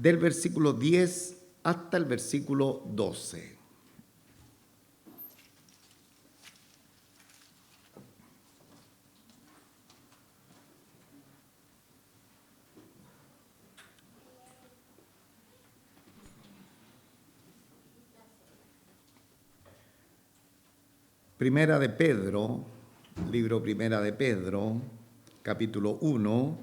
del versículo 10 hasta el versículo 12. Primera de Pedro, libro Primera de Pedro, capítulo 1,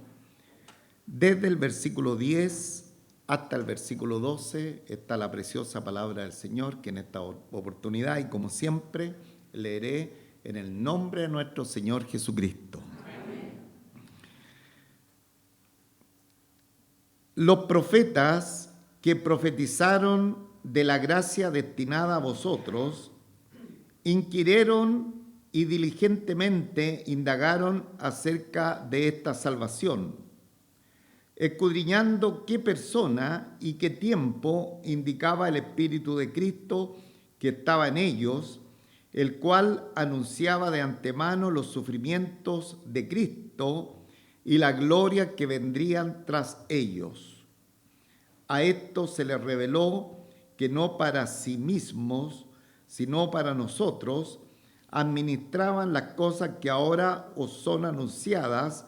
desde el versículo 10 hasta el versículo 12 está la preciosa palabra del Señor, que en esta oportunidad y como siempre leeré en el nombre de nuestro Señor Jesucristo. Amén. Los profetas que profetizaron de la gracia destinada a vosotros, inquirieron y diligentemente indagaron acerca de esta salvación, escudriñando qué persona y qué tiempo indicaba el Espíritu de Cristo que estaba en ellos, el cual anunciaba de antemano los sufrimientos de Cristo y la gloria que vendrían tras ellos. A esto se les reveló que no para sí mismos, sino para nosotros, administraban las cosas que ahora os son anunciadas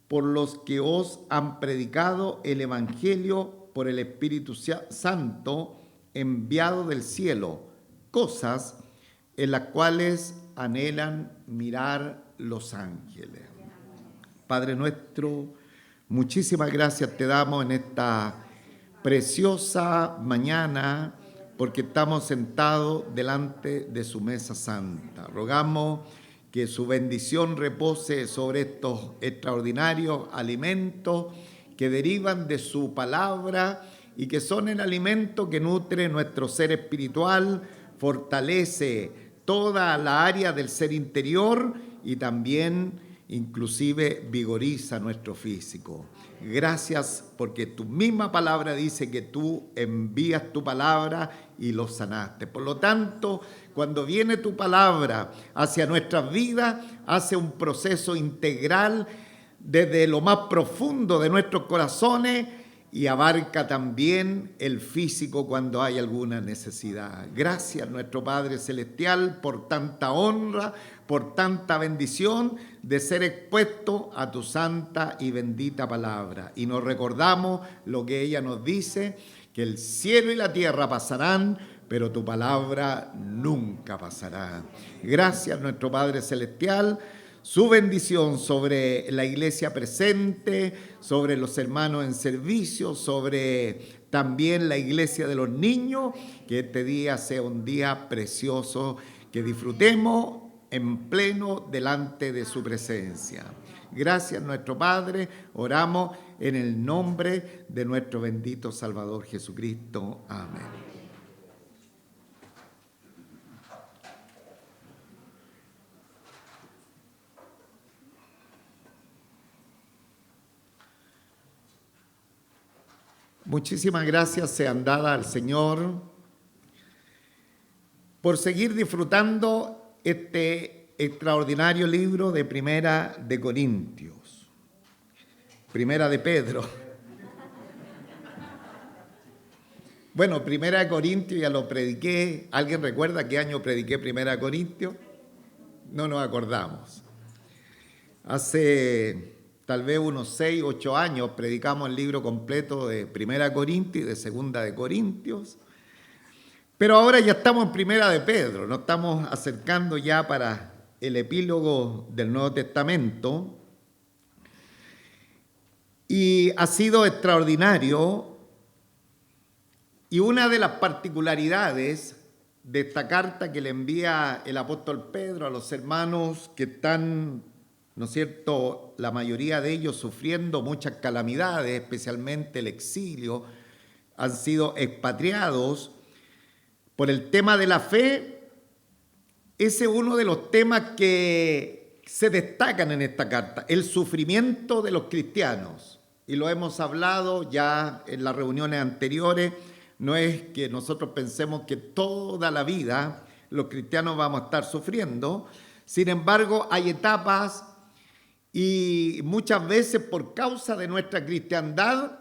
por los que os han predicado el Evangelio por el Espíritu Santo enviado del cielo, cosas en las cuales anhelan mirar los ángeles. Padre nuestro, muchísimas gracias te damos en esta preciosa mañana, porque estamos sentados delante de su mesa santa. Rogamos que su bendición repose sobre estos extraordinarios alimentos que derivan de su palabra y que son el alimento que nutre nuestro ser espiritual, fortalece toda la área del ser interior y también inclusive vigoriza nuestro físico. Gracias porque tu misma palabra dice que tú envías tu palabra y los sanaste. Por lo tanto, cuando viene tu palabra hacia nuestras vidas, hace un proceso integral desde lo más profundo de nuestros corazones y abarca también el físico cuando hay alguna necesidad. Gracias, nuestro Padre Celestial, por tanta honra, por tanta bendición de ser expuesto a tu santa y bendita palabra. Y nos recordamos lo que ella nos dice, que el cielo y la tierra pasarán, pero tu palabra nunca pasará. Gracias, nuestro Padre Celestial, su bendición sobre la iglesia presente, sobre los hermanos en servicio, sobre también la iglesia de los niños, que este día sea un día precioso, que disfrutemos en pleno delante de su presencia. Gracias, nuestro Padre, oramos en el nombre de nuestro bendito Salvador Jesucristo. Amén. Muchísimas gracias sean dadas al Señor por seguir disfrutando este extraordinario libro de Primera de Corintios, Primera de Pedro. Bueno, Primera de Corintios ya lo prediqué. ¿Alguien recuerda qué año prediqué Primera de Corintios? No nos acordamos. Hace tal vez unos 6, 8 años predicamos el libro completo de Primera de Corintios y de Segunda de Corintios. Pero ahora ya estamos en Primera de Pedro, nos estamos acercando ya para el epílogo del Nuevo Testamento. Y ha sido extraordinario. Y una de las particularidades de esta carta que le envía el apóstol Pedro a los hermanos que están, ¿no es cierto?, la mayoría de ellos sufriendo muchas calamidades, especialmente el exilio, han sido expatriados por el tema de la fe. Ese es uno de los temas que se destacan en esta carta, el sufrimiento de los cristianos. Y lo hemos hablado ya en las reuniones anteriores. No es que nosotros pensemos que toda la vida los cristianos vamos a estar sufriendo. Sin embargo, hay etapas y muchas veces por causa de nuestra cristiandad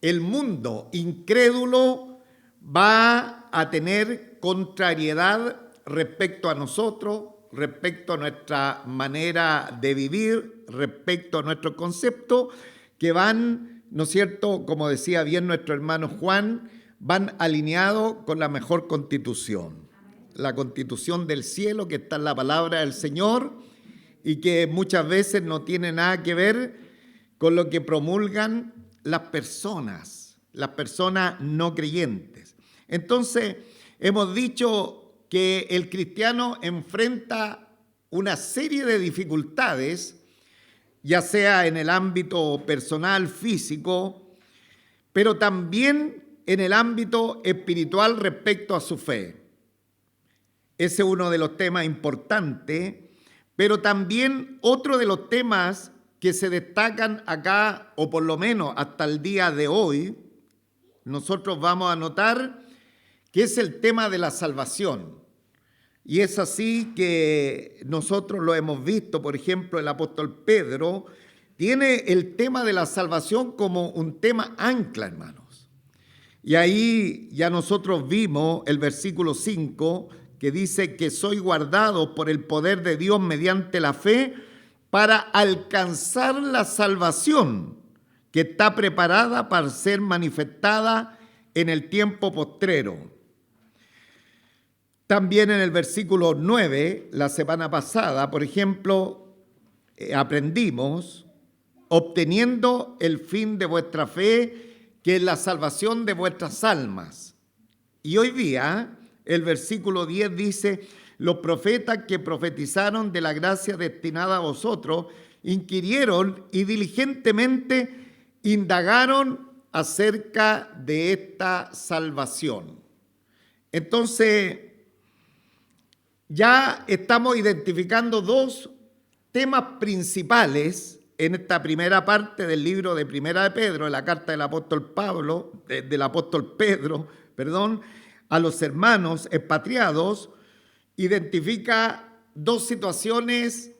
el mundo incrédulo va a tener contrariedad respecto a nosotros, respecto a nuestra manera de vivir, respecto a nuestro concepto, que van, ¿no es cierto?, como decía bien nuestro hermano Juan, van alineados con la mejor constitución, la constitución del cielo que está en la palabra del Señor y que muchas veces no tiene nada que ver con lo que promulgan las personas no creyentes. Entonces, hemos dicho que el cristiano enfrenta una serie de dificultades, ya sea en el ámbito personal, físico, pero también en el ámbito espiritual respecto a su fe. Ese es uno de los temas importantes, pero también otro de los temas que se destacan acá, o por lo menos hasta el día de hoy, nosotros vamos a notar que es el tema de la salvación. Y es así que nosotros lo hemos visto, por ejemplo, el apóstol Pedro tiene el tema de la salvación como un tema ancla, hermanos. Y ahí ya nosotros vimos el versículo 5, que dice que soy guardado por el poder de Dios mediante la fe para alcanzar la salvación que está preparada para ser manifestada en el tiempo postrero. También en el versículo 9, la semana pasada, por ejemplo, aprendimos, obteniendo el fin de vuestra fe, que es la salvación de vuestras almas. Y hoy día, el versículo 10 dice, los profetas que profetizaron de la gracia destinada a vosotros, inquirieron y diligentemente indagaron acerca de esta salvación. Entonces, ya estamos identificando dos temas principales en esta primera parte del libro de Primera de Pedro, de la carta del apóstol Pedro, a los hermanos expatriados. Identifica dos situaciones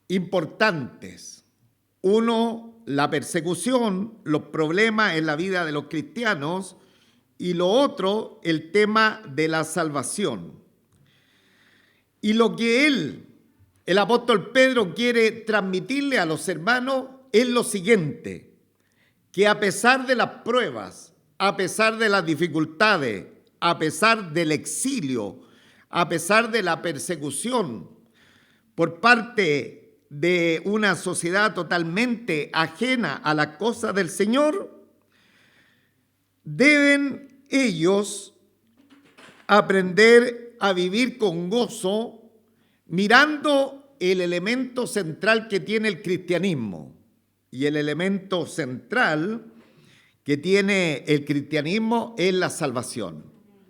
importantes. Uno, la persecución, los problemas en la vida de los cristianos, y lo otro, el tema de la salvación. Y lo que el apóstol Pedro quiere transmitirle a los hermanos es lo siguiente, que a pesar de las pruebas, a pesar de las dificultades, a pesar del exilio, a pesar de la persecución por parte de una sociedad totalmente ajena a las cosas del Señor, deben ellos aprender a vivir con gozo, mirando el elemento central que tiene el cristianismo. Y el elemento central que tiene el cristianismo es la salvación.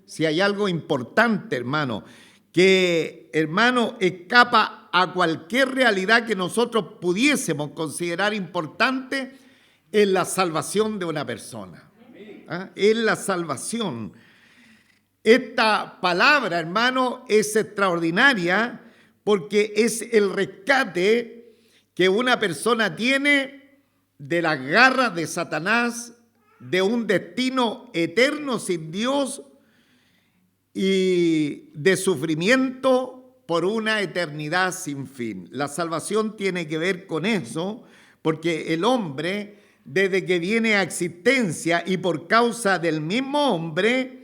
Si hay algo importante, hermano, que, hermano, escapa a cualquier realidad que nosotros pudiésemos considerar importante, es la salvación de una persona. ¿Ah? Es la salvación. Esta palabra, hermano, es extraordinaria porque es el rescate que una persona tiene de las garras de Satanás, de un destino eterno sin Dios y de sufrimiento por una eternidad sin fin. La salvación tiene que ver con eso, porque el hombre, desde que viene a existencia y por causa del mismo hombre,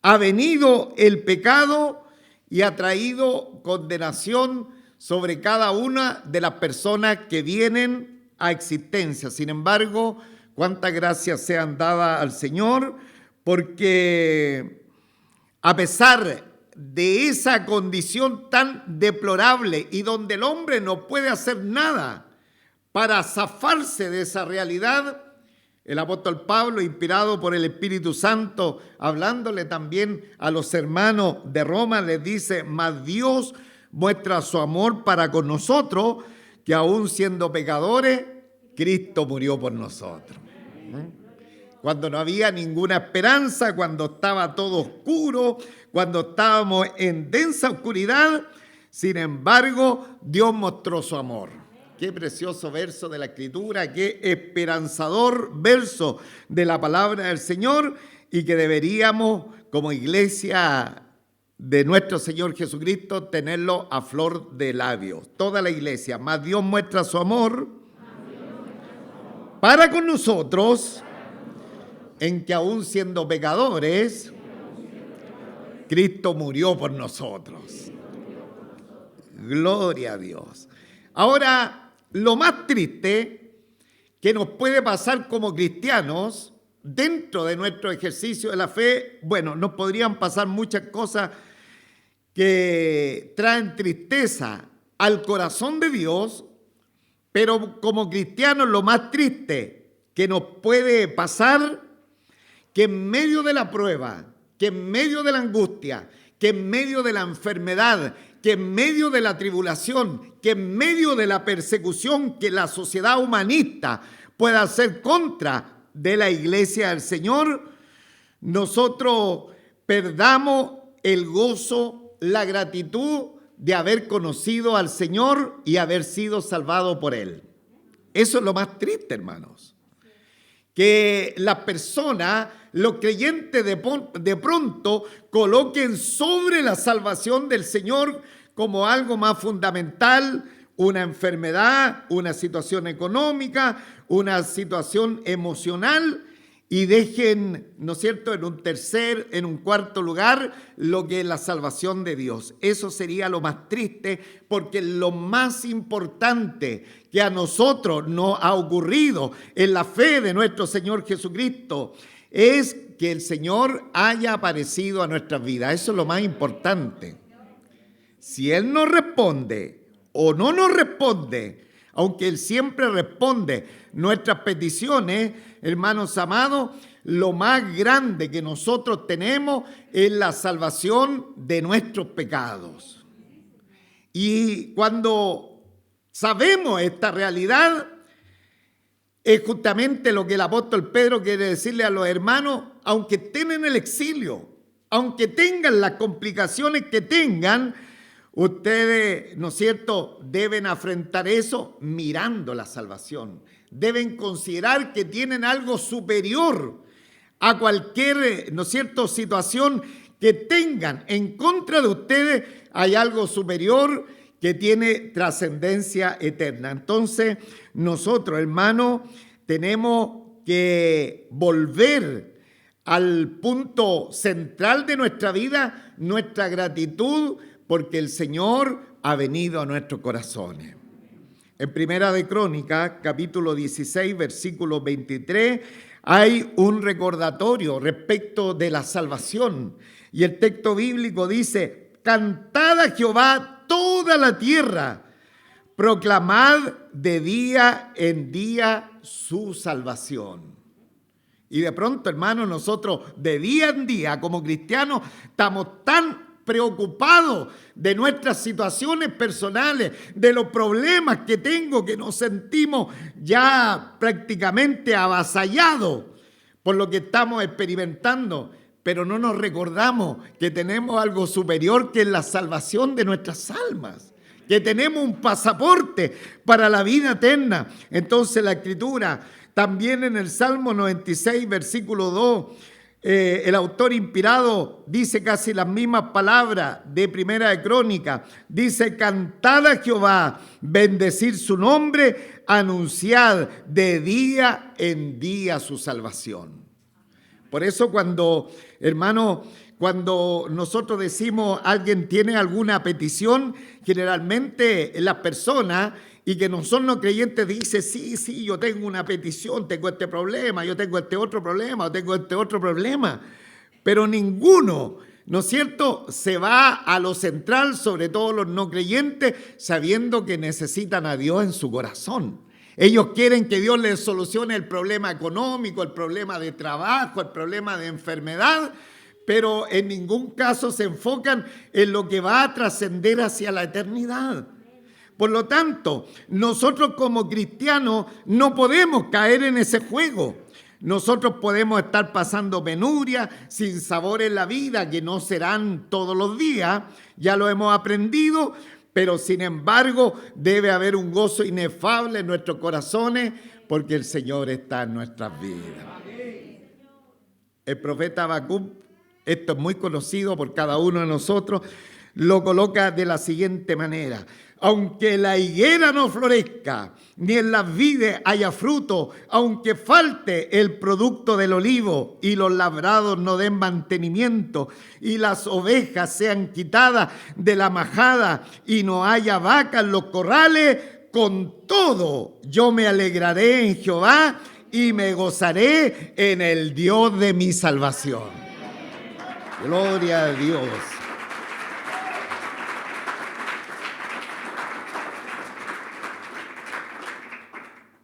ha venido el pecado y ha traído condenación sobre cada una de las personas que vienen a existencia. Sin embargo, cuántas gracias sean dadas al Señor, porque a pesar de esa condición tan deplorable y donde el hombre no puede hacer nada para zafarse de esa realidad, el apóstol Pablo, inspirado por el Espíritu Santo, hablándole también a los hermanos de Roma, les dice, mas Dios muestra su amor para con nosotros, que aún siendo pecadores, Cristo murió por nosotros. Cuando no había ninguna esperanza, cuando estaba todo oscuro, cuando estábamos en densa oscuridad, sin embargo, Dios mostró su amor. qué precioso verso de la Escritura, qué esperanzador verso de la palabra del Señor, y que deberíamos, como iglesia de nuestro Señor Jesucristo, tenerlo a flor de labios. Toda la iglesia. Mas Dios muestra su amor para con nosotros, en que aún siendo pecadores, Cristo murió por nosotros. Gloria a Dios. Ahora, lo más triste que nos puede pasar como cristianos dentro de nuestro ejercicio de la fe, bueno, nos podrían pasar muchas cosas que traen tristeza al corazón de Dios, pero como cristianos lo más triste que nos puede pasar, que en medio de la prueba, que en medio de la angustia, que en medio de la enfermedad, que en medio de la tribulación, que en medio de la persecución que la sociedad humanista pueda hacer contra de la iglesia del Señor, nosotros perdamos el gozo, la gratitud de haber conocido al Señor y haber sido salvado por Él. Eso es lo más triste, hermanos. Que las personas, los creyentes de pronto coloquen sobre la salvación del Señor como algo más fundamental, una enfermedad, una situación económica, una situación emocional, y dejen, ¿no es cierto?, en un cuarto lugar, lo que es la salvación de Dios. Eso sería lo más triste, porque lo más importante que a nosotros nos ha ocurrido en la fe de nuestro Señor Jesucristo es que el Señor haya aparecido a nuestras vidas. Eso es lo más importante. Si Él nos responde o no nos responde, aunque Él siempre responde nuestras peticiones, hermanos amados, lo más grande que nosotros tenemos es la salvación de nuestros pecados. Y cuando sabemos esta realidad, es justamente lo que el apóstol Pedro quiere decirle a los hermanos, aunque estén en el exilio, aunque tengan las complicaciones que tengan, ustedes, ¿no es cierto?, deben afrontar eso mirando la salvación. Deben considerar que tienen algo superior a cualquier, ¿no es cierto?, situación que tengan en contra de ustedes. Hay algo superior que tiene trascendencia eterna. Entonces, nosotros, hermanos, tenemos que volver al punto central de nuestra vida, nuestra gratitud, porque el Señor ha venido a nuestros corazones. En Primera de Crónicas, capítulo 16, versículo 23, hay un recordatorio respecto de la salvación. Y el texto bíblico dice: cantad a Jehová toda la tierra, proclamad de día en día su salvación. Y de pronto, hermanos, nosotros de día en día como cristianos estamos tan preocupados de nuestras situaciones personales, de los problemas que tengo, que nos sentimos ya prácticamente avasallados por lo que estamos experimentando, pero no nos recordamos que tenemos algo superior, que es la salvación de nuestras almas, que tenemos un pasaporte para la vida eterna. Entonces la Escritura, también en el Salmo 96, versículo 2, el autor inspirado dice casi las mismas palabras de Primera de Crónicas. Dice: cantad a Jehová, bendecir su nombre, anunciad de día en día su salvación. Por eso cuando, hermano, cuando nosotros decimos alguien tiene alguna petición, generalmente las personas y que no son no creyentes dicen: sí, yo tengo una petición, tengo este problema, yo tengo este otro problema, yo tengo este otro problema. Pero ninguno, ¿no es cierto?, se va a lo central, sobre todo los no creyentes, sabiendo que necesitan a Dios en su corazón. Ellos quieren que Dios les solucione el problema económico, el problema de trabajo, el problema de enfermedad, pero en ningún caso se enfocan en lo que va a trascender hacia la eternidad. Por lo tanto, nosotros como cristianos no podemos caer en ese juego. Nosotros podemos estar pasando penuria, sin sabor en la vida, que no serán todos los días, ya lo hemos aprendido, pero sin embargo debe haber un gozo inefable en nuestros corazones porque el Señor está en nuestras vidas. El profeta Habacuc, esto es muy conocido por cada uno de nosotros, lo coloca de la siguiente manera: aunque la higuera no florezca, ni en las vides haya fruto, aunque falte el producto del olivo y los labrados no den mantenimiento, y las ovejas sean quitadas de la majada y no haya vaca en los corrales, con todo yo me alegraré en Jehová y me gozaré en el Dios de mi salvación. Gloria a Dios.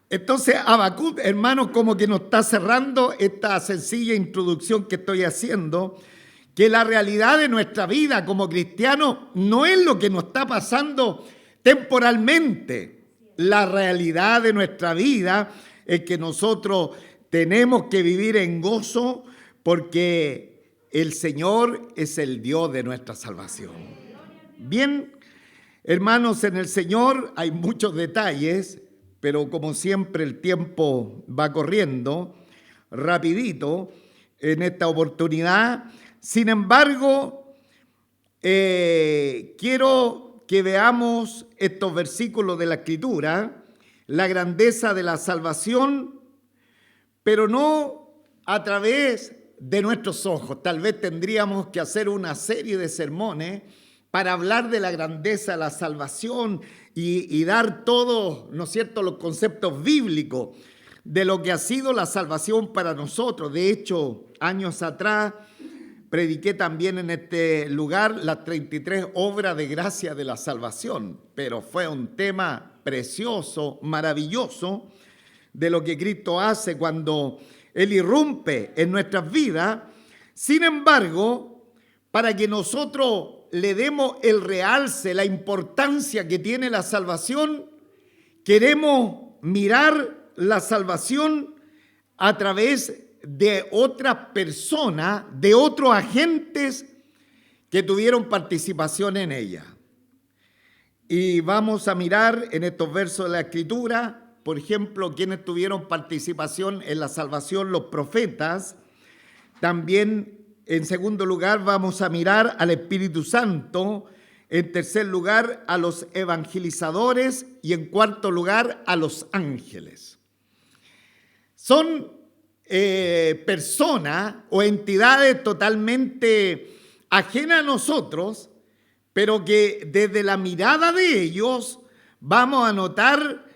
Entonces, Habacuc, hermanos, como que nos está cerrando esta sencilla introducción que estoy haciendo, que la realidad de nuestra vida como cristianos no es lo que nos está pasando temporalmente. La realidad de nuestra vida es que nosotros tenemos que vivir en gozo porque el Señor es el Dios de nuestra salvación. Bien, hermanos, en el Señor hay muchos detalles, pero como siempre el tiempo va corriendo rapidito en esta oportunidad. Sin embargo, quiero que veamos estos versículos de la Escritura, la grandeza de la salvación, pero no a través de nuestros ojos. Tal vez tendríamos que hacer una serie de sermones para hablar de la grandeza de la salvación y dar todos, ¿no es cierto?, los conceptos bíblicos de lo que ha sido la salvación para nosotros. De hecho, años atrás prediqué también en este lugar las 33 obras de gracia de la salvación, pero fue un tema precioso, maravilloso, de lo que Cristo hace cuando Él irrumpe en nuestras vidas. Sin embargo, para que nosotros le demos el realce, la importancia que tiene la salvación, queremos mirar la salvación a través de otras personas, de otros agentes que tuvieron participación en ella. Y vamos a mirar en estos versos de la Escritura, por ejemplo, quienes tuvieron participación en la salvación, los profetas. También, en segundo lugar, vamos a mirar al Espíritu Santo. En tercer lugar, a los evangelizadores. Y en cuarto lugar, a los ángeles. Son personas o entidades totalmente ajenas a nosotros, pero que desde la mirada de ellos vamos a notar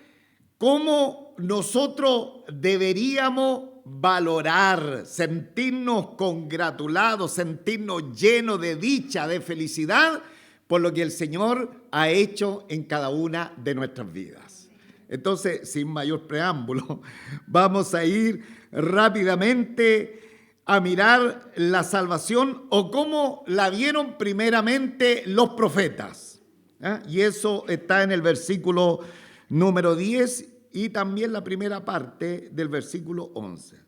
cómo nosotros deberíamos valorar, sentirnos congratulados, sentirnos llenos de dicha, de felicidad por lo que el Señor ha hecho en cada una de nuestras vidas. Entonces, sin mayor preámbulo, vamos a ir rápidamente a mirar la salvación o cómo la vieron primeramente los profetas. Y eso está en el versículo número 10 y también la primera parte del versículo 11.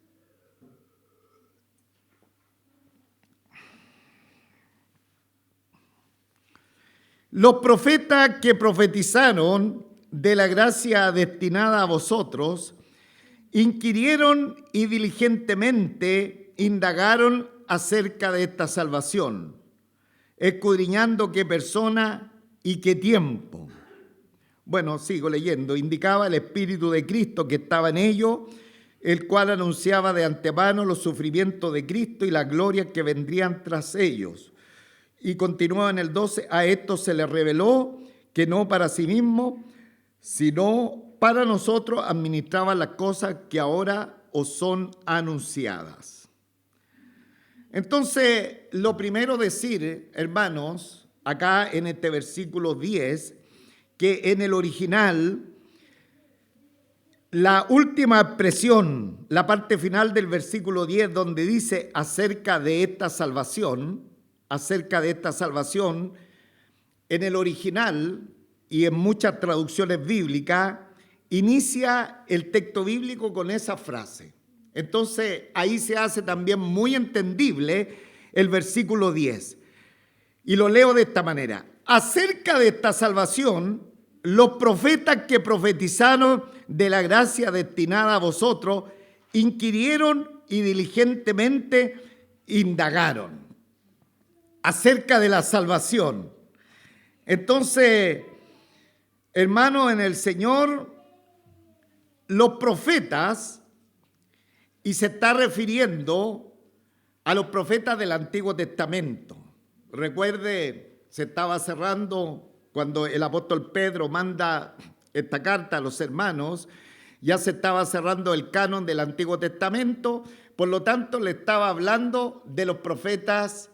Los profetas que profetizaron de la gracia destinada a vosotros, inquirieron y diligentemente indagaron acerca de esta salvación, escudriñando qué persona y qué tiempo. Bueno, sigo leyendo. Indicaba el Espíritu de Cristo que estaba en ellos, el cual anunciaba de antemano los sufrimientos de Cristo y las glorias que vendrían tras ellos. Y continúa en el 12, a esto se les reveló que no para sí mismo, sino para nosotros administraban las cosas que ahora os son anunciadas. Entonces, lo primero decir, hermanos, acá en este versículo 10, que en el original, la última expresión, la parte final del versículo 10, donde dice acerca de esta salvación, en el original y en muchas traducciones bíblicas, inicia el texto bíblico con esa frase. Entonces, ahí se hace también muy entendible el versículo 10. Y lo leo de esta manera. Acerca de esta salvación, los profetas que profetizaron de la gracia destinada a vosotros, inquirieron y diligentemente indagaron acerca de la salvación. Entonces, hermanos en el Señor, los profetas, y se está refiriendo a los profetas del Antiguo Testamento. Recuerde, se estaba cerrando cuando el apóstol Pedro manda esta carta a los hermanos, ya se estaba cerrando el canon del Antiguo Testamento, por lo tanto le estaba hablando de los profetas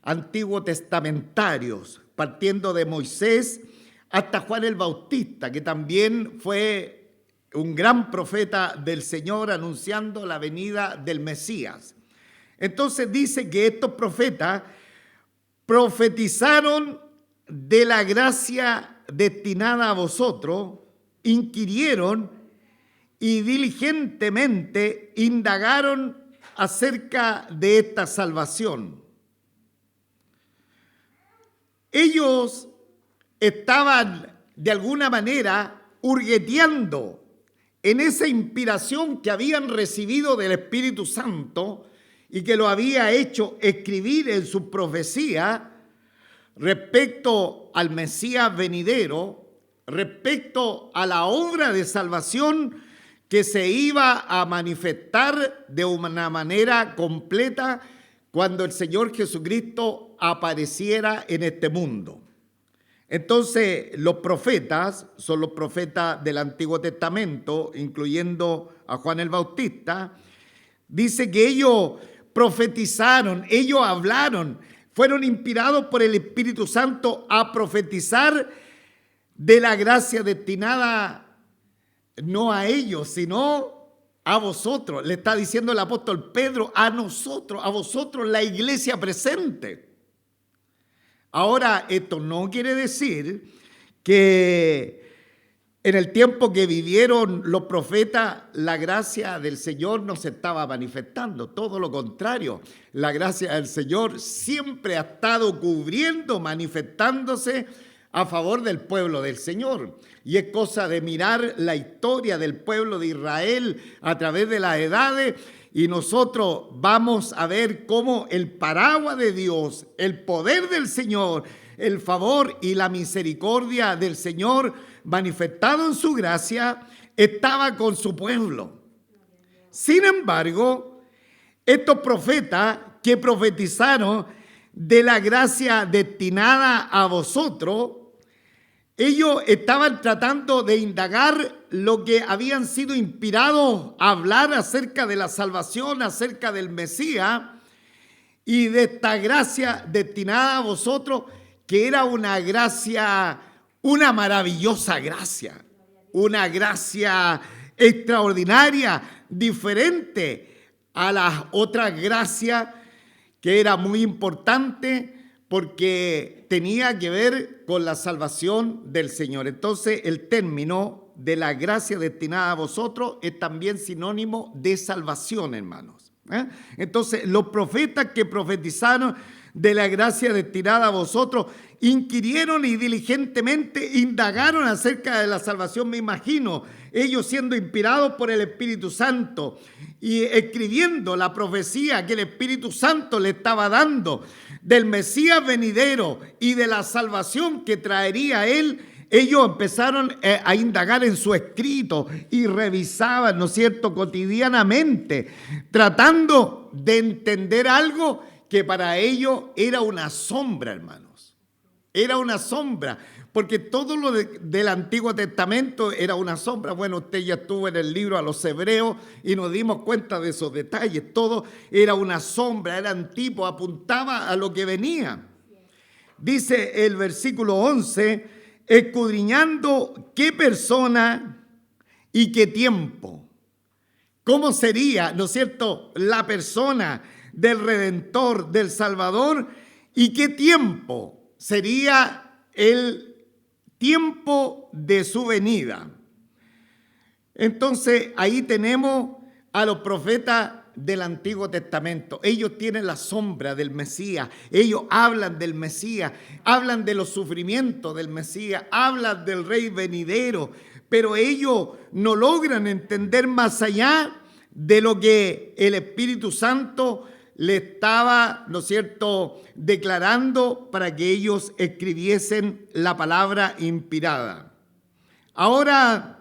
antiguo testamentarios, partiendo de Moisés hasta Juan el Bautista, que también fue un gran profeta del Señor anunciando la venida del Mesías. Entonces dice que estos profetas profetizaron de la gracia destinada a vosotros, inquirieron y diligentemente indagaron acerca de esta salvación. Ellos estaban de alguna manera hurgueteando en esa inspiración que habían recibido del Espíritu Santo y que lo había hecho escribir en su profecía respecto al Mesías venidero, respecto a la obra de salvación que se iba a manifestar de una manera completa cuando el Señor Jesucristo apareciera en este mundo. Entonces, los profetas son los profetas del Antiguo Testamento, incluyendo a Juan el Bautista. Dice que ellos profetizaron, ellos hablaron, fueron inspirados por el Espíritu Santo a profetizar de la gracia destinada no a ellos, sino a vosotros. Le está diciendo el apóstol Pedro, a nosotros, a vosotros, la iglesia presente. Ahora, esto no quiere decir que en el tiempo que vivieron los profetas, la gracia del Señor no se estaba manifestando. Todo lo contrario, la gracia del Señor siempre ha estado cubriendo, manifestándose a favor del pueblo del Señor. Y es cosa de mirar la historia del pueblo de Israel a través de las edades, y nosotros vamos a ver cómo el paraguas de Dios, el poder del Señor, el favor y la misericordia del Señor manifestado en su gracia, estaba con su pueblo. Sin embargo, estos profetas que profetizaron de la gracia destinada a vosotros, ellos estaban tratando de indagar lo que habían sido inspirados a hablar acerca de la salvación, acerca del Mesías y de esta gracia destinada a vosotros, que era una gracia, una maravillosa gracia, una gracia extraordinaria, diferente a las otras gracias, que era muy importante porque tenía que ver con la salvación del Señor. Entonces, el término de la gracia destinada a vosotros es también sinónimo de salvación, hermanos. Entonces, los profetas que profetizaron de la gracia destinada a vosotros inquirieron y diligentemente indagaron acerca de la salvación, me imagino, ellos siendo inspirados por el Espíritu Santo y escribiendo la profecía que el Espíritu Santo le estaba dando del Mesías venidero y de la salvación que traería él. Ellos empezaron a indagar en su escrito y revisaban, ¿no es cierto?, cotidianamente, tratando de entender algo que para ellos era una sombra, hermanos. Era una sombra, porque todo lo del Antiguo Testamento era una sombra. Bueno, usted ya estuvo en el libro a los Hebreos y nos dimos cuenta de esos detalles. Todo era una sombra, eran tipos, apuntaba a lo que venía. Dice el versículo 11, escudriñando qué persona y qué tiempo. ¿Cómo sería, no es cierto, la persona del Redentor, del Salvador? ¿Y qué tiempo sería el tiempo de su venida? Entonces, ahí tenemos a los profetas del Antiguo Testamento. Ellos tienen la sombra del Mesías. Ellos hablan del Mesías, hablan de los sufrimientos del Mesías, hablan del Rey venidero, pero ellos no logran entender más allá de lo que el Espíritu Santo le estaba, ¿no es cierto?, declarando para que ellos escribiesen la palabra inspirada. Ahora,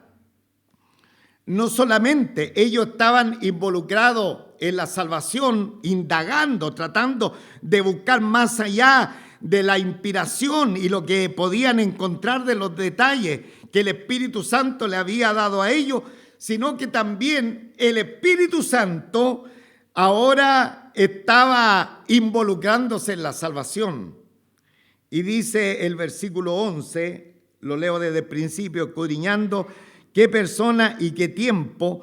no solamente ellos estaban involucrados en la salvación, indagando, tratando de buscar más allá de la inspiración y lo que podían encontrar de los detalles que el Espíritu Santo le había dado a ellos, sino que también el Espíritu Santo ahora estaba involucrándose en la salvación. Y dice el versículo 11, lo leo desde el principio, escudriñando qué persona y qué tiempo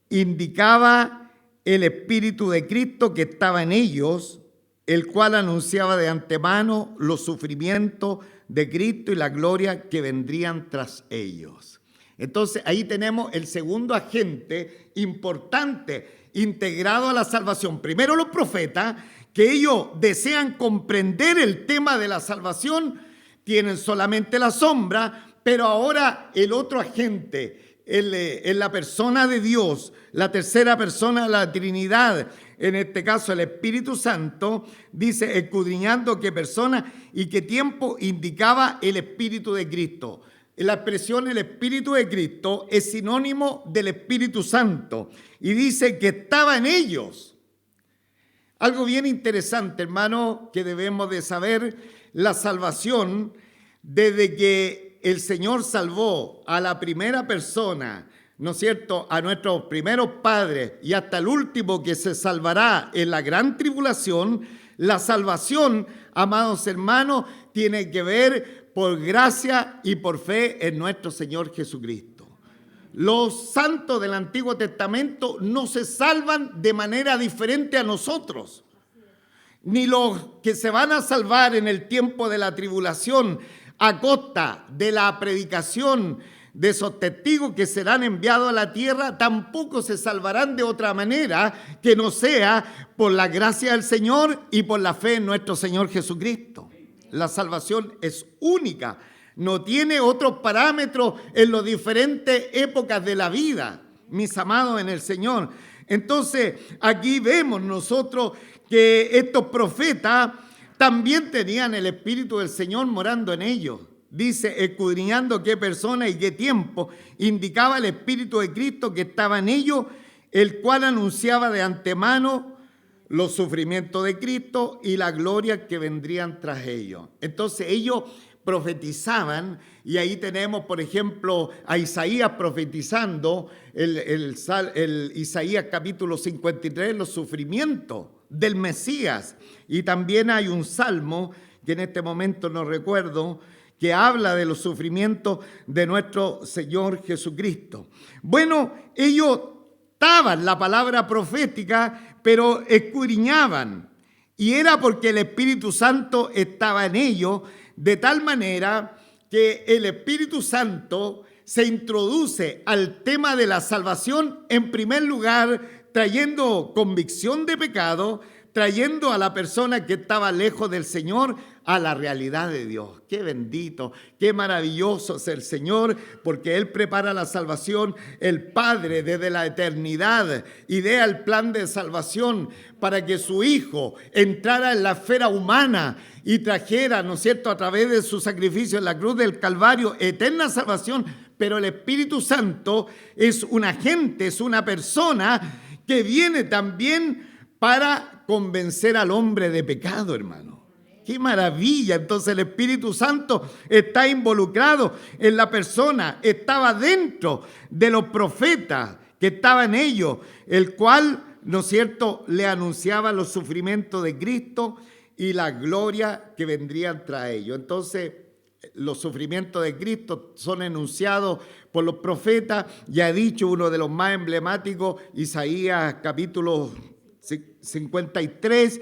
indicaba el Espíritu de Cristo que estaba en ellos, el cual anunciaba de antemano los sufrimientos de Cristo y la gloria que vendrían tras ellos. Entonces ahí tenemos el segundo agente importante integrado a la salvación. Primero los profetas, que ellos desean comprender el tema de la salvación, tienen solamente la sombra, pero ahora el otro agente, en la persona de Dios, la tercera persona de la Trinidad, en este caso el Espíritu Santo, dice, escudriñando qué persona y qué tiempo indicaba el Espíritu de Cristo. La expresión el Espíritu de Cristo es sinónimo del Espíritu Santo y dice que estaba en ellos. Algo bien interesante, hermano, que debemos de saber: la salvación, desde que el Señor salvó a la primera persona, ¿no es cierto?, a nuestros primeros padres y hasta el último que se salvará en la gran tribulación, la salvación, amados hermanos, tiene que ver por gracia y por fe en nuestro Señor Jesucristo. Los santos del Antiguo Testamento no se salvan de manera diferente a nosotros, ni los que se van a salvar en el tiempo de la tribulación a costa de la predicación de esos testigos que serán enviados a la tierra, tampoco se salvarán de otra manera que no sea por la gracia del Señor y por la fe en nuestro Señor Jesucristo. La salvación es única, no tiene otros parámetros en las diferentes épocas de la vida, mis amados en el Señor. Entonces, aquí vemos nosotros que estos profetas también tenían el Espíritu del Señor morando en ellos. Dice, escudriñando qué persona y qué tiempo indicaba el Espíritu de Cristo que estaba en ellos, el cual anunciaba de antemano los sufrimientos de Cristo y la gloria que vendrían tras ellos. Entonces ellos profetizaban, y ahí tenemos, por ejemplo, a Isaías profetizando, el Isaías capítulo 53, los sufrimientos del Mesías. Y también hay un salmo, que en este momento no recuerdo, que habla de los sufrimientos de nuestro Señor Jesucristo. Bueno, ellos daban la palabra profética, pero escudriñaban, y era porque el Espíritu Santo estaba en ellos, de tal manera que el Espíritu Santo se introduce al tema de la salvación, en primer lugar, trayendo convicción de pecado, trayendo a la persona que estaba lejos del Señor a la realidad de Dios. Qué bendito, qué maravilloso es el Señor, porque Él prepara la salvación. El Padre desde la eternidad idea el plan de salvación para que su Hijo entrara en la esfera humana y trajera, ¿no es cierto?, a través de su sacrificio en la cruz del Calvario, eterna salvación. Pero el Espíritu Santo es un agente, es una persona que viene también para convencer al hombre de pecado, hermano. ¡Qué maravilla! Entonces el Espíritu Santo está involucrado en la persona, estaba dentro de los profetas que estaban en ellos, el cual, ¿no es cierto?, le anunciaba los sufrimientos de Cristo y la gloria que vendrían tras ellos. Entonces, los sufrimientos de Cristo son enunciados por los profetas. Ya he dicho uno de los más emblemáticos, Isaías capítulo 53,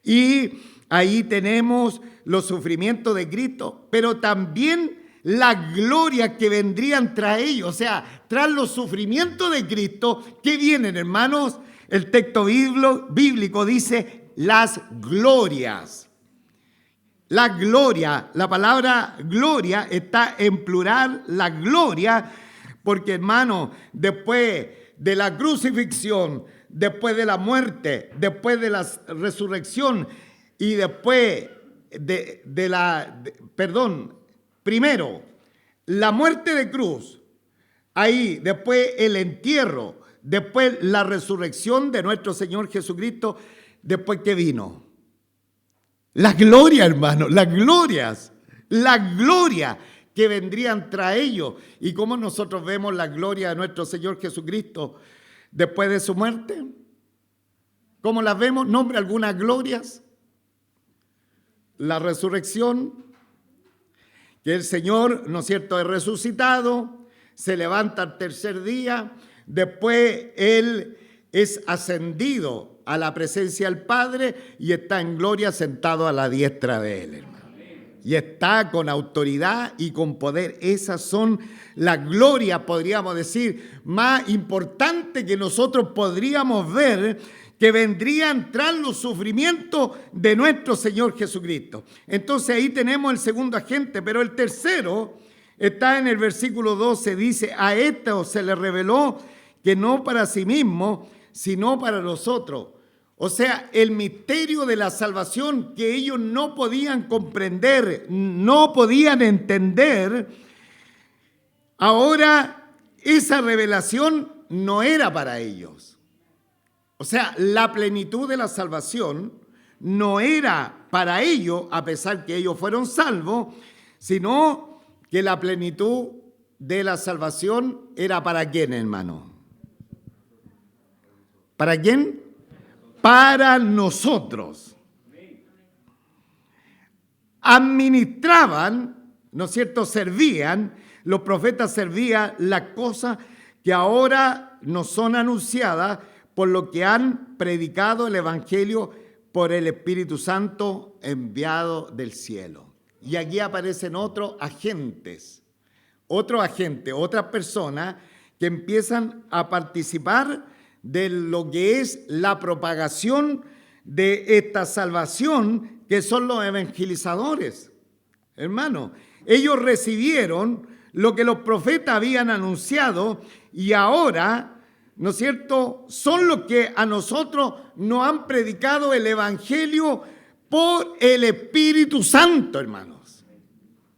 y ahí tenemos los sufrimientos de Cristo, pero también la gloria que vendrían tras ellos. O sea, tras los sufrimientos de Cristo, ¿qué vienen, hermanos? El texto bíblico dice las glorias. La gloria, la palabra gloria está en plural, la gloria, porque hermano, después de la crucifixión, después de la muerte, después de la resurrección y después primero, la muerte de cruz, ahí, después el entierro, después la resurrección de nuestro Señor Jesucristo, después que vino. La gloria, hermano, las glorias, la gloria que vendrían tras ellos. ¿Y cómo nosotros vemos la gloria de nuestro Señor Jesucristo después de su muerte? ¿Cómo las vemos? Nombre algunas glorias. La resurrección, que el Señor, ¿no es cierto?, es resucitado, se levanta al tercer día, después Él es ascendido a la presencia del Padre y está en gloria sentado a la diestra de Él, hermano. Y está con autoridad y con poder. Esas son las glorias, podríamos decir, más importantes que nosotros podríamos ver, que vendrían tras los sufrimientos de nuestro Señor Jesucristo. Entonces ahí tenemos el segundo agente, pero el tercero está en el versículo 12, dice: a esto se le reveló que no para sí mismo, sino para nosotros. O sea, el misterio de la salvación que ellos no podían comprender, no podían entender, ahora esa revelación no era para ellos. O sea, la plenitud de la salvación no era para ellos, a pesar que ellos fueron salvos, sino que la plenitud de la salvación era para ¿quién, hermano? ¿Para quién? Para nosotros. Administraban, ¿no es cierto?, servían, los profetas servían las cosas que ahora nos son anunciadas por lo que han predicado el Evangelio por el Espíritu Santo enviado del cielo. Y aquí aparecen otros agentes, otras personas que empiezan a participar de lo que es la propagación de esta salvación, que son los evangelizadores. Hermano, ellos recibieron lo que los profetas habían anunciado y ahora, ¿no es cierto?, son los que a nosotros nos han predicado el Evangelio por el Espíritu Santo, hermanos.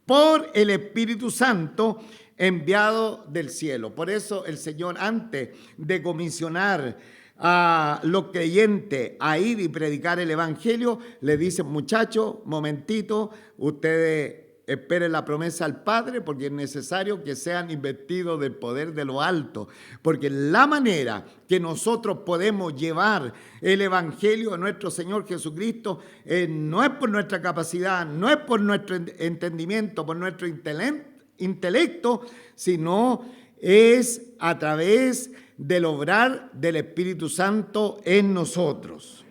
Por el Espíritu Santo enviado del cielo. Por eso el Señor, antes de comisionar a los creyentes a ir y predicar el Evangelio, le dice: muchachos, momentito, ustedes esperen la promesa al Padre, porque es necesario que sean investidos del poder de lo alto, porque la manera que nosotros podemos llevar el Evangelio de nuestro Señor Jesucristo no es por nuestra capacidad, no es por nuestro entendimiento, por nuestro intelecto, sino es a través del obrar del Espíritu Santo en nosotros.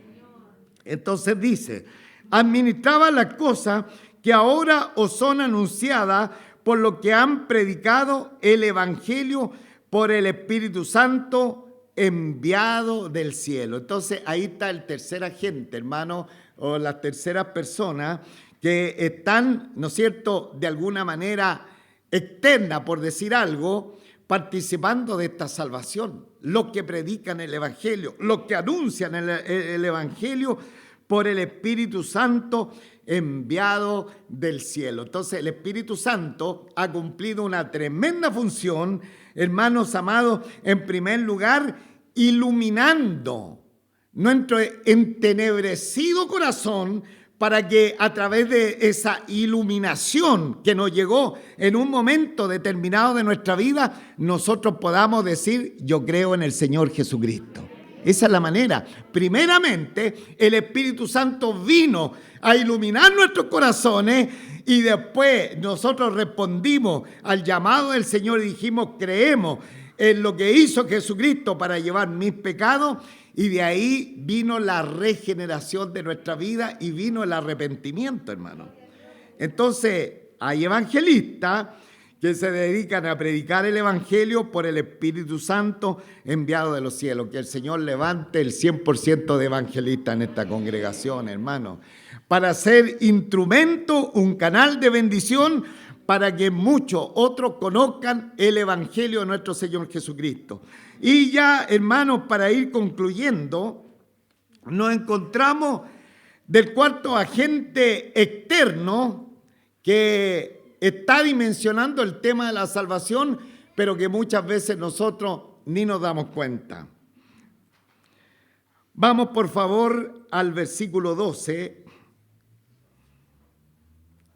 Entonces dice: administraba las cosas que ahora os son anunciadas por lo que han predicado el Evangelio por el Espíritu Santo enviado del cielo. Entonces ahí está el tercer agente, hermano, o las terceras personas que están, ¿no es cierto?, de alguna manera externa, por decir algo, participando de esta salvación. Los que predican el Evangelio, los que anuncian el Evangelio por el Espíritu Santo enviado del cielo. Entonces el Espíritu Santo ha cumplido una tremenda función, hermanos amados, en primer lugar, iluminando nuestro entenebrecido corazón, para que a través de esa iluminación que nos llegó en un momento determinado de nuestra vida, nosotros podamos decir: yo creo en el Señor Jesucristo. Esa es la manera. Primeramente, el Espíritu Santo vino a iluminar nuestros corazones y después nosotros respondimos al llamado del Señor y dijimos: creemos en lo que hizo Jesucristo para llevar mis pecados. Y de ahí vino la regeneración de nuestra vida y vino el arrepentimiento, hermano. Entonces, hay evangelistas que se dedican a predicar el Evangelio por el Espíritu Santo enviado de los cielos. Que el Señor levante el 100% de evangelistas en esta congregación, hermano, para ser instrumento, un canal de bendición, para que muchos otros conozcan el Evangelio de nuestro Señor Jesucristo. Y ya, hermanos, para ir concluyendo, nos encontramos del cuarto agente externo que está dimensionando el tema de la salvación, pero que muchas veces nosotros ni nos damos cuenta. Vamos, por favor, al versículo 12.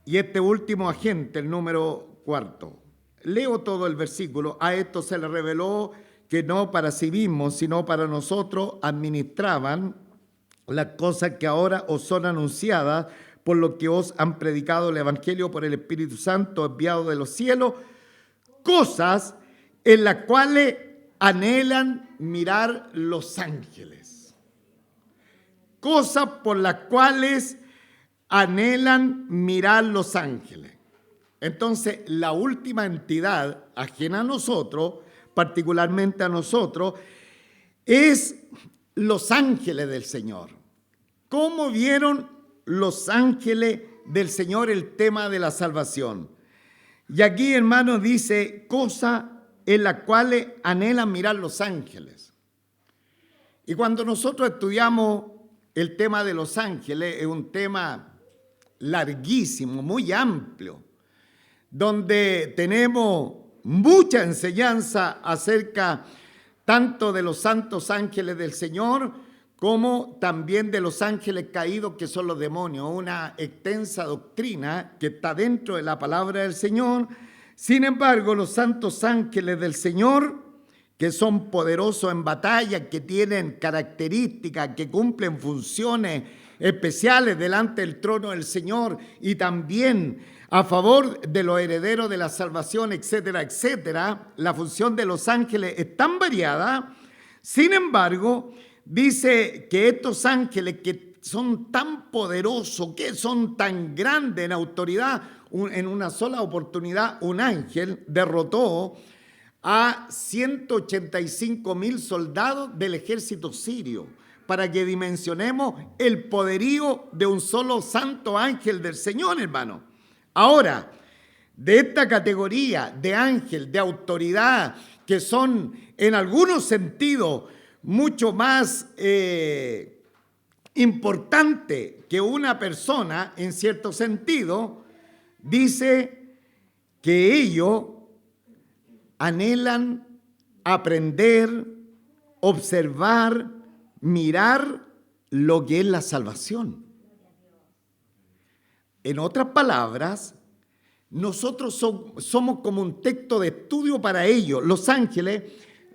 Y este último agente, el número 4. Leo todo el versículo. A esto se le reveló que no para sí mismos, sino para nosotros administraban las cosas que ahora os son anunciadas, por lo que os han predicado el Evangelio por el Espíritu Santo enviado de los cielos, cosas en las cuales anhelan mirar los ángeles. Cosas por las cuales anhelan mirar los ángeles. Entonces, la última entidad ajena a nosotros, particularmente a nosotros, es los ángeles del Señor. ¿Cómo vieron los ángeles del Señor el tema de la salvación? Y aquí, hermanos, dice cosas en las cuales anhelan mirar los ángeles. Y cuando nosotros estudiamos el tema de los ángeles, es un tema larguísimo, muy amplio, donde tenemos mucha enseñanza acerca tanto de los santos ángeles del Señor como también de los ángeles caídos, que son los demonios, una extensa doctrina que está dentro de la palabra del Señor. Sin embargo, los santos ángeles del Señor, que son poderosos en batalla, que tienen características, que cumplen funciones especiales delante del trono del Señor y también a favor de los herederos de la salvación, etcétera, etcétera. La función de los ángeles es tan variada. Sin embargo, dice que estos ángeles que son tan poderosos, que son tan grandes en autoridad, en una sola oportunidad un ángel derrotó a 185,000 soldados del ejército sirio, para que dimensionemos el poderío de un solo santo ángel del Señor, hermano. Ahora, de esta categoría de ángel, de autoridad, que son en algunos sentidos mucho más importante que una persona, en cierto sentido, dice que ellos anhelan aprender, observar, mirar lo que es la salvación. En otras palabras, nosotros somos como un texto de estudio para ellos. Los ángeles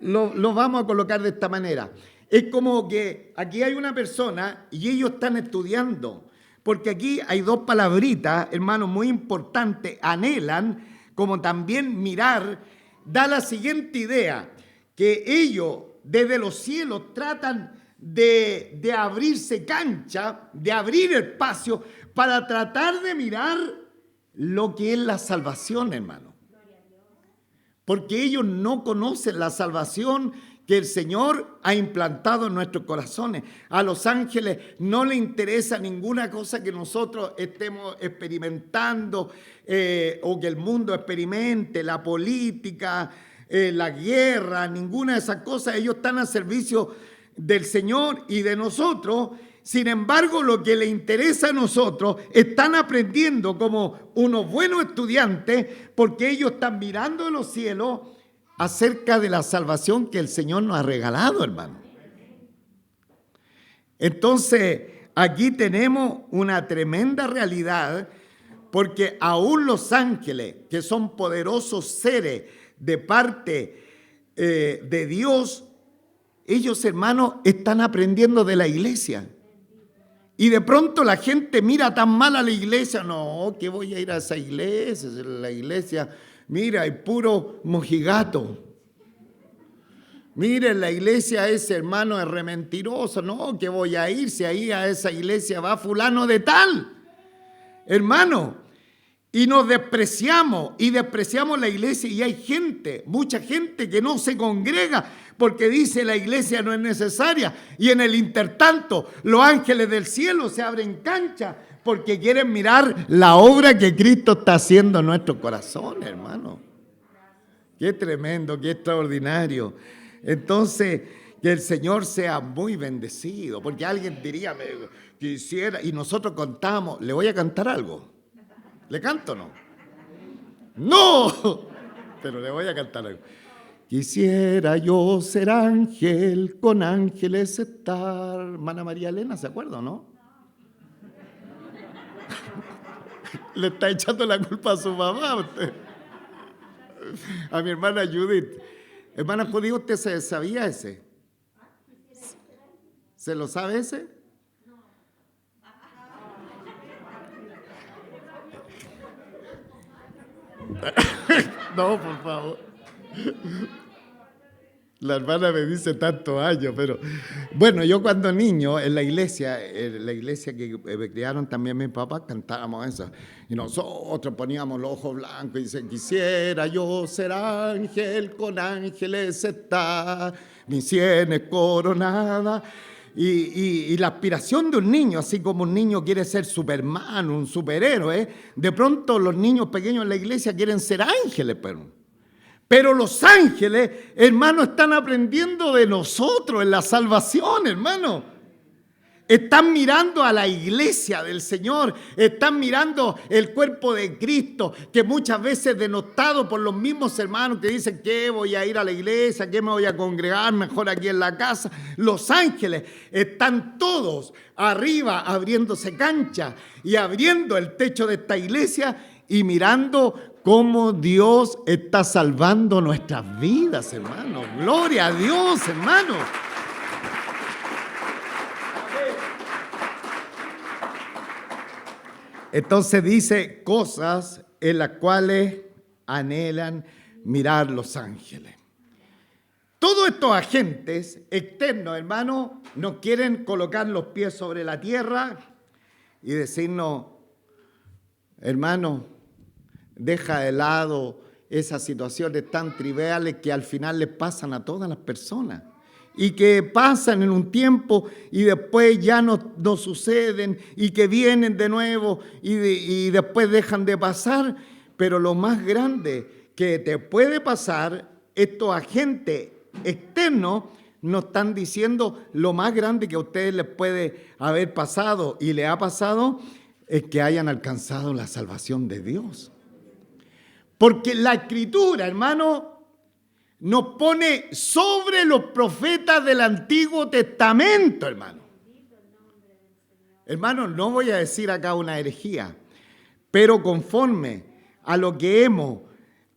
lo vamos a colocar de esta manera. Es como que aquí hay una persona y ellos están estudiando, porque aquí hay dos palabritas, hermanos, muy importantes. Anhelan, como también mirar, da la siguiente idea, que ellos desde los cielos tratan de abrirse cancha, de abrir espacio para tratar de mirar lo que es la salvación, hermano. Porque ellos no conocen la salvación que el Señor ha implantado en nuestros corazones. A los ángeles no les interesa ninguna cosa que nosotros estemos experimentando o que el mundo experimente, la política, la guerra, ninguna de esas cosas. Ellos están al servicio del Señor y de nosotros. Sin embargo, lo que les interesa a nosotros, están aprendiendo como unos buenos estudiantes, porque ellos están mirando a los cielos acerca de la salvación que el Señor nos ha regalado, hermano. Entonces, aquí tenemos una tremenda realidad, porque aún los ángeles, que son poderosos seres de parte de Dios, ellos, hermanos, están aprendiendo de la iglesia. Y de pronto la gente mira tan mal a la iglesia. No, que voy a ir a esa iglesia. La iglesia, mira, hay puro mojigato. Miren, la iglesia ese, hermano, es re mentiroso. No, que voy a ir, si ahí a esa iglesia va fulano de tal. Hermano, Y nos despreciamos y despreciamos la iglesia, y hay gente, mucha gente que no se congrega porque dice la iglesia no es necesaria, y en el intertanto los ángeles del cielo se abren cancha porque quieren mirar la obra que Cristo está haciendo en nuestro corazón, hermano. Qué tremendo, qué extraordinario. Entonces, que el Señor sea muy bendecido, porque alguien diría, quisiera, y nosotros contamos, le voy a cantar algo. ¿Le canto o no? ¡No! Pero le voy a cantar algo. Quisiera yo ser ángel, con ángeles estar. Hermana María Elena, ¿se acuerda o no? Le está echando la culpa a su mamá usted. A mi hermana Judith. Hermana Judith, ¿usted se sabía ese? ¿Se lo sabe ese? No, por favor. La hermana me dice tantos años, pero bueno, yo cuando niño en la iglesia que me criaron también mis papás, cantábamos eso. Y nosotros poníamos los ojos blancos y dice, quisiera yo ser ángel, con ángeles estar, mis sienes coronadas. Y la aspiración de un niño, así como un niño quiere ser Superman, un superhéroe, de pronto los niños pequeños en la iglesia quieren ser ángeles, pero los ángeles, hermano, están aprendiendo de nosotros en la salvación, hermano. Están mirando a la iglesia del Señor, están mirando el cuerpo de Cristo, que muchas veces denostado por los mismos hermanos que dicen que voy a ir a la iglesia, que me voy a congregar mejor aquí en la casa. Los ángeles están todos arriba abriéndose cancha y abriendo el techo de esta iglesia y mirando cómo Dios está salvando nuestras vidas, hermano. Gloria a Dios, hermano. Entonces dice cosas en las cuales anhelan mirar los ángeles. Todos estos agentes externos, hermano, nos quieren colocar los pies sobre la tierra y decirnos, hermano, deja de lado esas situaciones tan triviales que al final les pasan a todas las personas. Y que pasan en un tiempo y después ya no suceden y que vienen de nuevo y después dejan de pasar. Pero lo más grande que te puede pasar, estos agentes externos nos están diciendo lo más grande que a ustedes les puede haber pasado y le ha pasado es que hayan alcanzado la salvación de Dios. Porque la Escritura, hermano, nos pone sobre los profetas del Antiguo Testamento, hermano. Hermano, no voy a decir acá una herejía, pero conforme a lo que hemos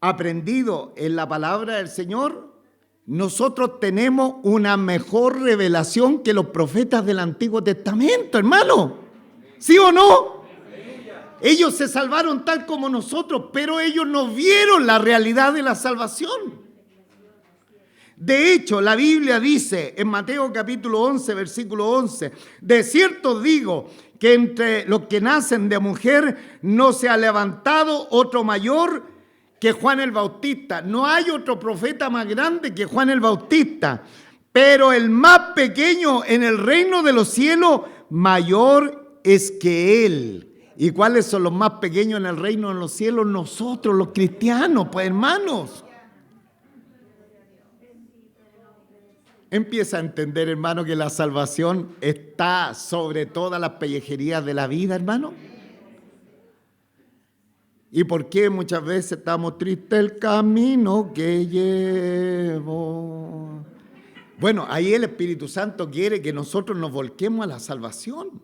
aprendido en la palabra del Señor, nosotros tenemos una mejor revelación que los profetas del Antiguo Testamento, hermano. ¿Sí o no? Ellos se salvaron tal como nosotros, pero ellos no vieron la realidad de la salvación. De hecho, la Biblia dice en Mateo capítulo 11, versículo 11, de cierto digo que entre los que nacen de mujer no se ha levantado otro mayor que Juan el Bautista. No hay otro profeta más grande que Juan el Bautista, pero el más pequeño en el reino de los cielos mayor es que él. ¿Y cuáles son los más pequeños en el reino de los cielos? Nosotros, los cristianos, pues hermanos. Empieza a entender, hermano, que la salvación está sobre todas las pellejerías de la vida, hermano. ¿Y por qué muchas veces estamos tristes? El camino que llevo. Bueno, ahí el Espíritu Santo quiere que nosotros nos volquemos a la salvación.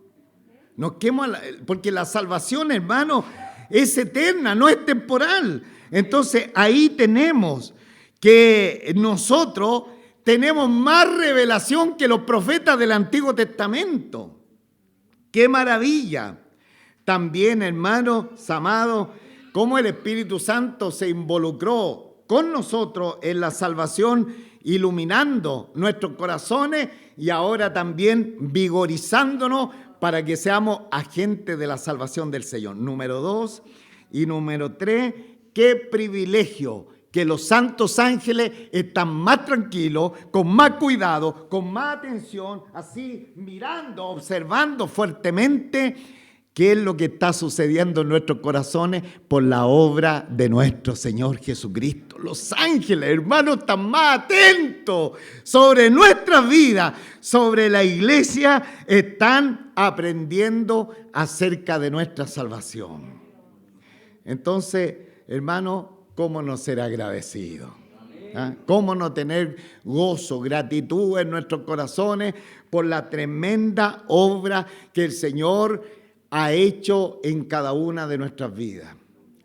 Porque la salvación, hermano, es eterna, no es temporal. Entonces, ahí tenemos que nosotros tenemos más revelación que los profetas del Antiguo Testamento. ¡Qué maravilla! También, hermanos amados, cómo el Espíritu Santo se involucró con nosotros en la salvación, iluminando nuestros corazones y ahora también vigorizándonos para que seamos agentes de la salvación del Señor. Número 2, Y número 3, qué privilegio que los santos ángeles están más tranquilos, con más cuidado, con más atención, así mirando, observando fuertemente qué es lo que está sucediendo en nuestros corazones por la obra de nuestro Señor Jesucristo. Los ángeles, hermanos, están más atentos sobre nuestras vidas, sobre la iglesia, están aprendiendo acerca de nuestra salvación. Entonces, hermano, ¿cómo no ser agradecido? ¿Ah? ¿Cómo no tener gozo, gratitud en nuestros corazones por la tremenda obra que el Señor ha hecho en cada una de nuestras vidas?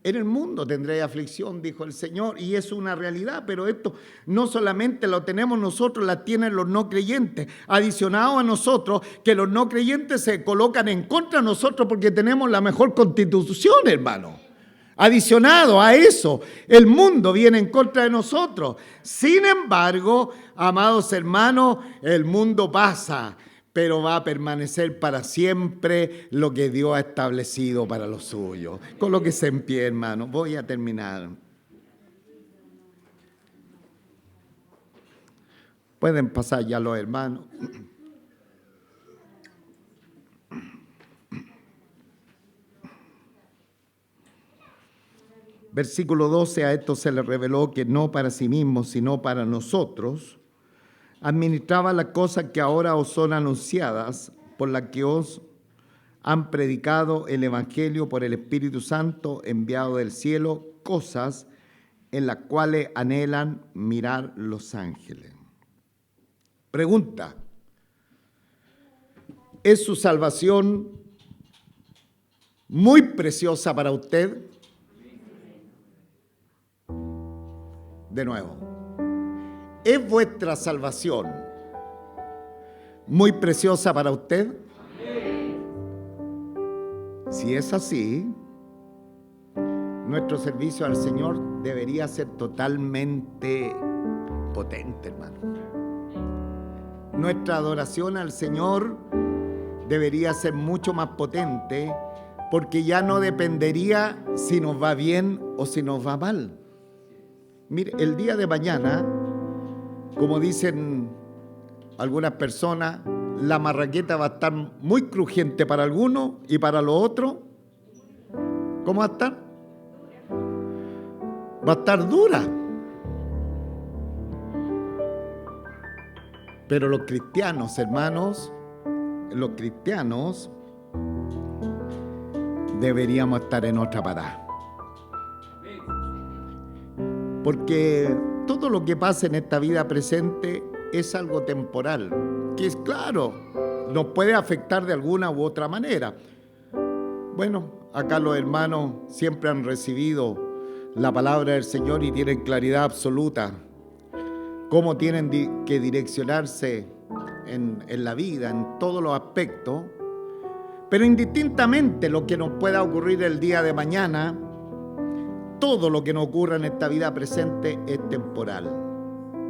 En el mundo tendréis aflicción, dijo el Señor, y es una realidad, pero esto no solamente lo tenemos nosotros, la tienen los no creyentes. Adicionado a nosotros, que los no creyentes se colocan en contra de nosotros porque tenemos la mejor constitución, hermano. Adicionado a eso, el mundo viene en contra de nosotros. Sin embargo, amados hermanos, el mundo pasa, pero va a permanecer para siempre lo que Dios ha establecido para los suyos. Colóquese en pie, hermano. Voy a terminar. Pueden pasar ya los hermanos. Versículo 12, a esto se le reveló que no para sí mismos, sino para nosotros, administraba las cosas que ahora os son anunciadas, por las que os han predicado el Evangelio por el Espíritu Santo enviado del cielo, cosas en las cuales anhelan mirar los ángeles. Pregunta: ¿es su salvación muy preciosa para usted? De nuevo, ¿es vuestra salvación muy preciosa para usted? Si es así, nuestro servicio al Señor debería ser totalmente potente, hermano. Nuestra adoración al Señor debería ser mucho más potente, porque ya no dependería si nos va bien o si nos va mal. Mire, el día de mañana, como dicen algunas personas, la marraqueta va a estar muy crujiente para algunos y para los otros, ¿cómo va a estar? Va a estar dura. Pero los cristianos, hermanos, los cristianos deberíamos estar en otra parada. Porque todo lo que pasa en esta vida presente es algo temporal, que es claro, nos puede afectar de alguna u otra manera. Bueno, acá los hermanos siempre han recibido la palabra del Señor y tienen claridad absoluta cómo tienen que direccionarse en la vida, en todos los aspectos. Pero indistintamente lo que nos pueda ocurrir el día de mañana, todo lo que nos ocurra en esta vida presente es temporal.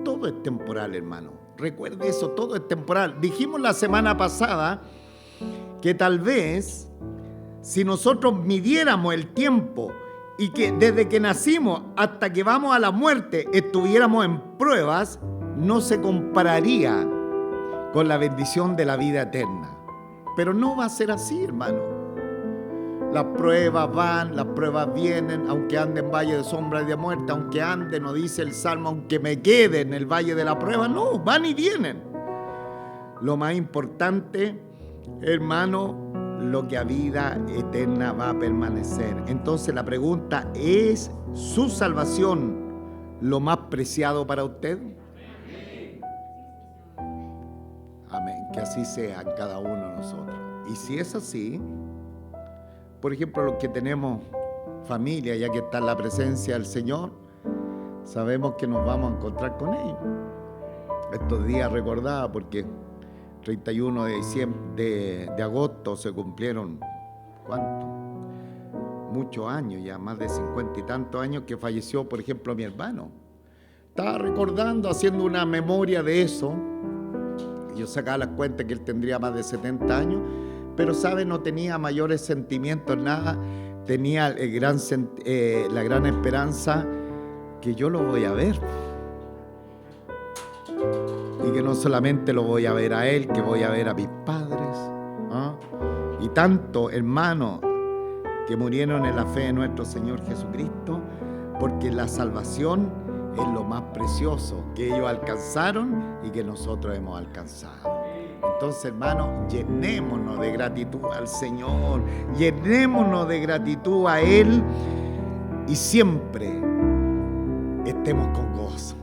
Todo es temporal, hermano. Recuerde eso, todo es temporal. Dijimos la semana pasada que tal vez si nosotros midiéramos el tiempo y que desde que nacimos hasta que vamos a la muerte estuviéramos en pruebas, no se compararía con la bendición de la vida eterna. Pero no va a ser así, hermano. Las pruebas van, las pruebas vienen, aunque ande en valle de sombra y de muerte, aunque ande, no dice el Salmo, aunque me quede en el valle de la prueba, no, van y vienen. Lo más importante, hermano, lo que a vida eterna va a permanecer. Entonces la pregunta, ¿es su salvación lo más preciado para usted? Amén, que así sea en cada uno de nosotros. Y si es así, por ejemplo, los que tenemos familia, ya que está en la presencia del Señor, sabemos que nos vamos a encontrar con ellos. Estos días recordaba porque 31 de agosto se cumplieron, ¿cuánto? Muchos años ya, más de 50 y tantos años que falleció, por ejemplo, mi hermano. Estaba recordando, haciendo una memoria de eso. Yo sacaba las cuentas que él tendría más de 70 años, pero, ¿sabe? No tenía mayores sentimientos, nada, tenía la gran esperanza que yo lo voy a ver. Y que no solamente lo voy a ver a él, que voy a ver a mis padres, ¿ah? Y tanto hermanos que murieron en la fe de nuestro Señor Jesucristo, porque la salvación es lo más precioso que ellos alcanzaron y que nosotros hemos alcanzado. Entonces, hermanos, llenémonos de gratitud al Señor, llenémonos de gratitud a Él y siempre estemos con gozo.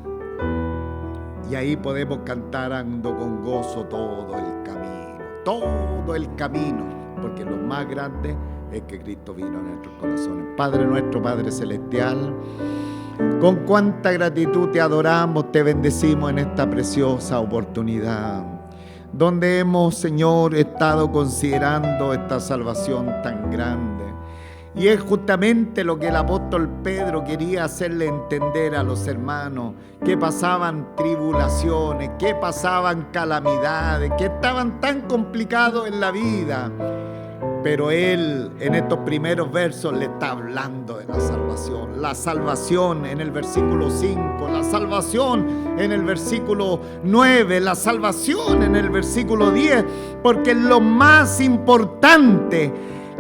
Y ahí podemos cantar ando con gozo todo el camino, porque lo más grande es que Cristo vino a nuestros corazones. Padre nuestro, Padre celestial, con cuánta gratitud te adoramos, te bendecimos en esta preciosa oportunidad, donde hemos, Señor, estado considerando esta salvación tan grande. Y es justamente lo que el apóstol Pedro quería hacerle entender a los hermanos, que pasaban tribulaciones, que pasaban calamidades, que estaban tan complicados en la vida. Pero él en estos primeros versos le está hablando de la salvación en el versículo 5, la salvación en el versículo 9, la salvación en el versículo 10, porque lo más importante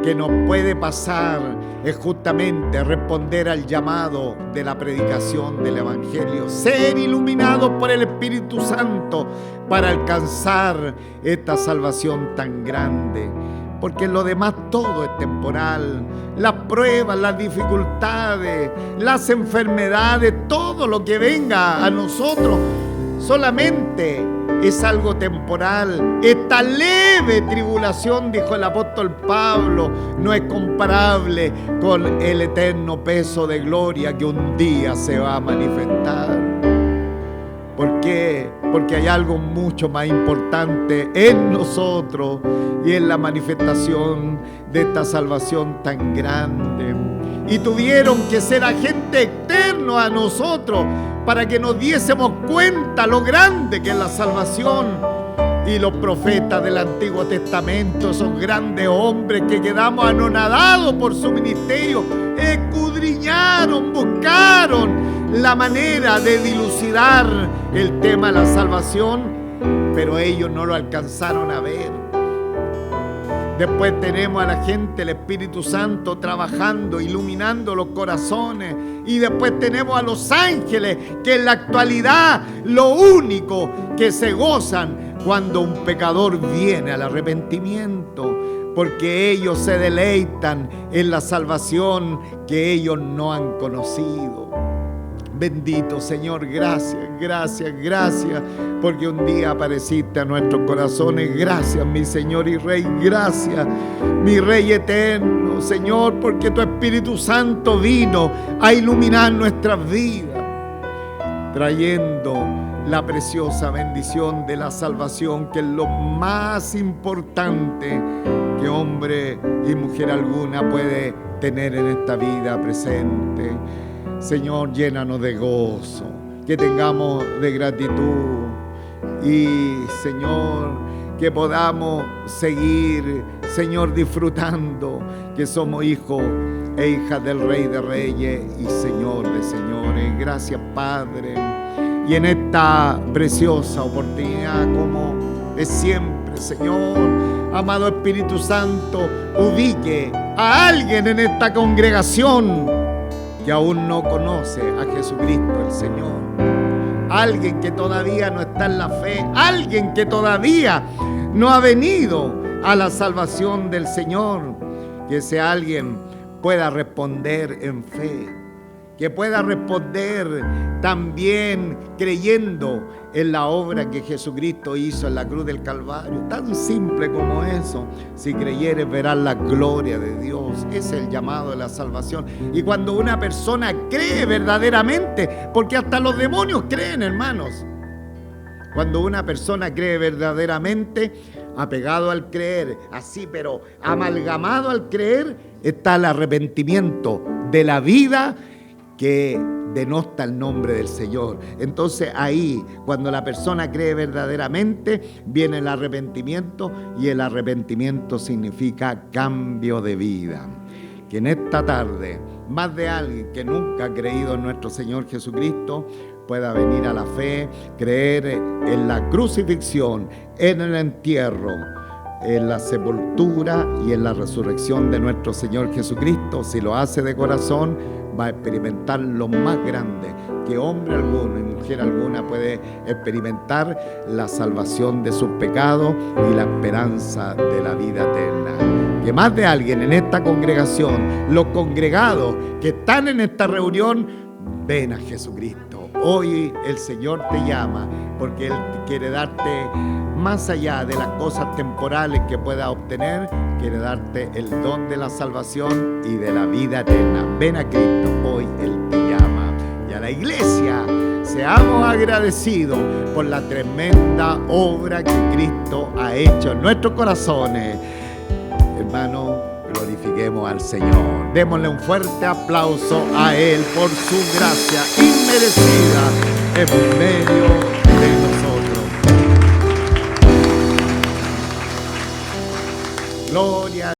que nos puede pasar es justamente responder al llamado de la predicación del Evangelio, ser iluminados por el Espíritu Santo para alcanzar esta salvación tan grande. Porque lo demás todo es temporal, las pruebas, las dificultades, las enfermedades, todo lo que venga a nosotros solamente es algo temporal. Esta leve tribulación, dijo el apóstol Pablo, no es comparable con el eterno peso de gloria que un día se va a manifestar. ¿Por qué? Porque hay algo mucho más importante en nosotros y en la manifestación de esta salvación tan grande. Y tuvieron que ser agente externo a nosotros para que nos diésemos cuenta lo grande que es la salvación. Y los profetas del Antiguo Testamento, esos grandes hombres que quedamos anonadados por su ministerio, escudriñaron, buscaron la manera de dilucidar el tema de la salvación, pero ellos no lo alcanzaron a ver. Después tenemos a la gente, el Espíritu Santo trabajando, iluminando los corazones. Y después tenemos a los ángeles, que en la actualidad lo único que se gozan cuando un pecador viene al arrepentimiento, porque ellos se deleitan en la salvación que ellos no han conocido. Bendito Señor, gracias, gracias, gracias, porque un día apareciste a nuestros corazones. Gracias, mi Señor y Rey, gracias, mi Rey eterno, Señor, porque tu Espíritu Santo vino a iluminar nuestras vidas, trayendo la preciosa bendición de la salvación, que es lo más importante que hombre y mujer alguna puede tener en esta vida presente. Señor, llénanos de gozo, que tengamos de gratitud y, Señor, que podamos seguir, Señor, disfrutando que somos hijos e hijas del Rey de Reyes y Señor de Señores. Gracias, Padre. Y en esta preciosa oportunidad, como es siempre, Señor, amado Espíritu Santo, ubique a alguien en esta congregación que aún no conoce a Jesucristo el Señor, alguien que todavía no está en la fe, alguien que todavía no ha venido a la salvación del Señor, que ese alguien pueda responder en fe, que pueda responder también creyendo en la obra que Jesucristo hizo en la cruz del Calvario. Tan simple como eso. Si creyeres verás la gloria de Dios. Ese es el llamado de la salvación. Y cuando una persona cree verdaderamente, porque hasta los demonios creen, hermanos. Cuando una persona cree verdaderamente, apegado al creer, así pero amalgamado al creer, está el arrepentimiento de la vida que denota el nombre del Señor. Entonces ahí, cuando la persona cree verdaderamente, viene el arrepentimiento, y el arrepentimiento significa cambio de vida. que en esta tarde más de alguien que nunca ha creído en nuestro Señor Jesucristo pueda venir a la fe, creer en la crucifixión, en el entierro, en la sepultura y en la resurrección de nuestro Señor Jesucristo. Si lo hace de corazón, va a experimentar lo más grande que hombre alguno y mujer alguna puede experimentar: la salvación de sus pecados y la esperanza de la vida eterna. Que más de alguien en esta congregación, los congregados que están en esta reunión, ven a Jesucristo. Hoy el Señor te llama porque Él quiere darte, más allá de las cosas temporales que puedas obtener, quiere darte el don de la salvación y de la vida eterna. Ven a Cristo, hoy Él te llama. Y a la iglesia, seamos agradecidos por la tremenda obra que Cristo ha hecho en nuestros corazones. Hermano, glorifiquemos al Señor. Démosle un fuerte aplauso a Él por su gracia inmerecida en medio de nosotros. Gloria